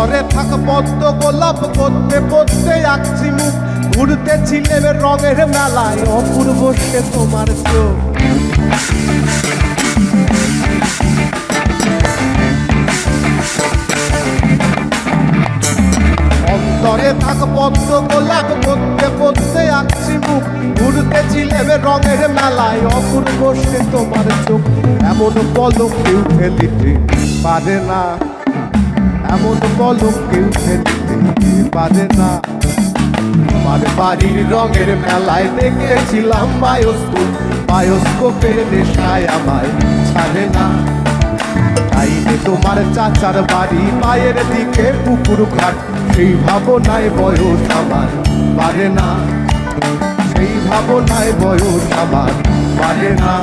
অন্তরে থাক পদ্ম গোলাপ করতে করতে আঁকছি মুখ ঘুরতেছিলে রঙের মেলায় অপূর্ব সে তোমার চোখ অন্তরে থাক পদ্ম গোলাপ করতে করতে আঁকছি মুখ ঘুরতেছিলে রঙের মেলায় অপূর্ব সে তোমার চোখ এমন পলক কেউ ফেলিতে পারে না এমন পলক কেউ ফেলিতে পারে না আমার বাড়ির রঙের মেলায় দেখেছিলাম বায়োস্কোপের নেশায় আমায় ছাড়ে না আইনে তোমার চাচার বাড়ি পায়ের দিকে পুকুর ঘাট সেই ভাবনায় বয়স আমার পারে না সেই ভাবনায় বয়স আমার পারে না